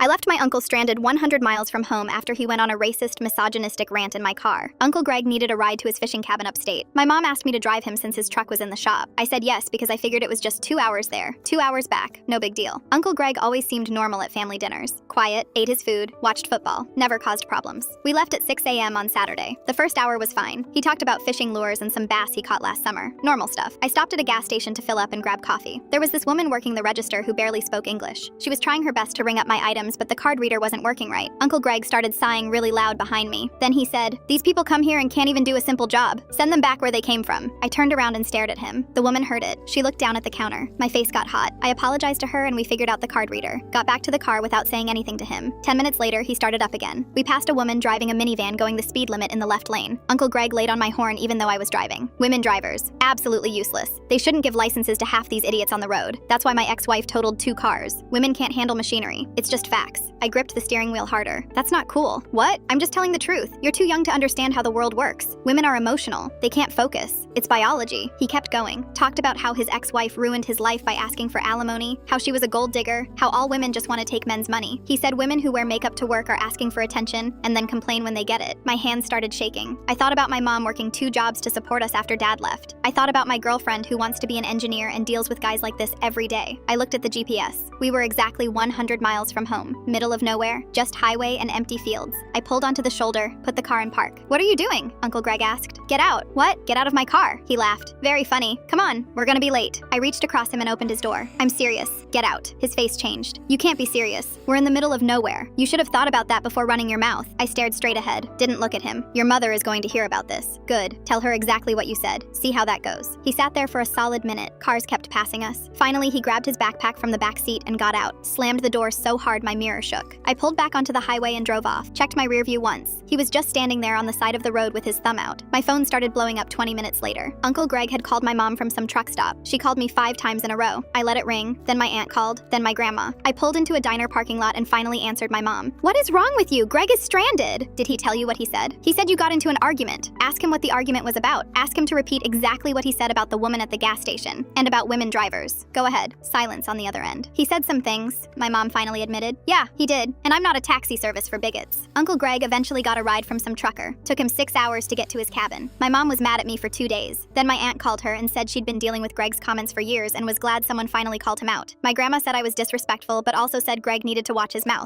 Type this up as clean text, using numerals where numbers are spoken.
I left my uncle stranded 100 miles from home after he went on a racist, misogynistic rant in my car. Uncle Greg needed a ride to his fishing cabin upstate. My mom asked me to drive him since his truck was in the shop. I said yes because I figured it was just 2 hours there, 2 hours back, no big deal. Uncle Greg always seemed normal at family dinners. Quiet, ate his food, watched football, never caused problems. We left at 6 a.m. on Saturday. The first hour was fine. He talked about fishing lures and some bass he caught last summer. Normal stuff. I stopped at a gas station to fill up and grab coffee. There was this woman working the register who barely spoke English. She was trying her best to ring up my items, but the card reader wasn't working right. Uncle Greg started sighing really loud behind me. Then he said, "These people come here and can't even do a simple job. Send them back where they came from." I turned around and stared at him. The woman heard it. She looked down at the counter. My face got hot. I apologized to her and we figured out the card reader. Got back to the car without saying anything to him. 10 minutes later, he started up again. We passed a woman driving a minivan going the speed limit in the left lane. Uncle Greg laid on my horn even though I was driving. Women drivers. Absolutely useless. They shouldn't give licenses to half these idiots on the road. That's why my ex-wife totaled 2 cars. Women can't handle machinery. It's just facts. I gripped the steering wheel harder. That's not cool. What? I'm just telling the truth. You're too young to understand how the world works. Women are emotional. They can't focus. It's biology. He kept going. Talked about how his ex-wife ruined his life by asking for alimony, how she was a gold digger, how all women just want to take men's money. He said women who wear makeup to work are asking for attention and then complain when they get it. My hands started shaking. I thought about my mom working 2 jobs to support us after dad left. I thought about my girlfriend who wants to be an engineer and deals with guys like this every day. I looked at the GPS. We were exactly 100 miles from home, middle of nowhere, just highway and empty fields. I pulled onto the shoulder, put the car in park. "What are you doing?" Uncle Greg asked. "Get out." "What?" "Get out of my car." He laughed. "Very funny. Come on, we're gonna be late." I reached across him and opened his door. "I'm serious. Get out." His face changed. "You can't be serious. We're in the middle of nowhere. You should have thought about that before running your mouth." I stared straight ahead. Didn't look at him. "Your mother is going to hear about this." "Good. Tell her exactly what you said. See how that goes." He sat there for a solid minute. Cars kept passing us. Finally, he grabbed his backpack from the back seat and got out. Slammed the door so hard my mirror shook. I pulled back onto the highway and drove off. Checked my rear view once. He was just standing there on the side of the road with his thumb out. My phone started blowing up 20 minutes later. Uncle Greg had called my mom from some truck stop. She called me 5 times in a row. I let it ring, then my aunt called, then my grandma. I pulled into a diner parking lot and finally answered my mom. "What is wrong with you? Greg is stranded." "Did he tell you what he said?" "He said you got into an argument." "Ask him what the argument was about. Ask him to repeat exactly what he said about the woman at the gas station and about women drivers." "Go ahead." Silence on the other end. "He said some things," my mom finally admitted. "Yeah, he did. And I'm not a taxi service for bigots." Uncle Greg eventually got a ride from some trucker. Took him 6 hours to get to his cabin. My mom was mad at me for 2 days. Then my aunt called her and said she'd been dealing with Greg's comments for years and was glad someone finally called him out. My grandma said I was disrespectful, but also said Greg needed to watch his mouth.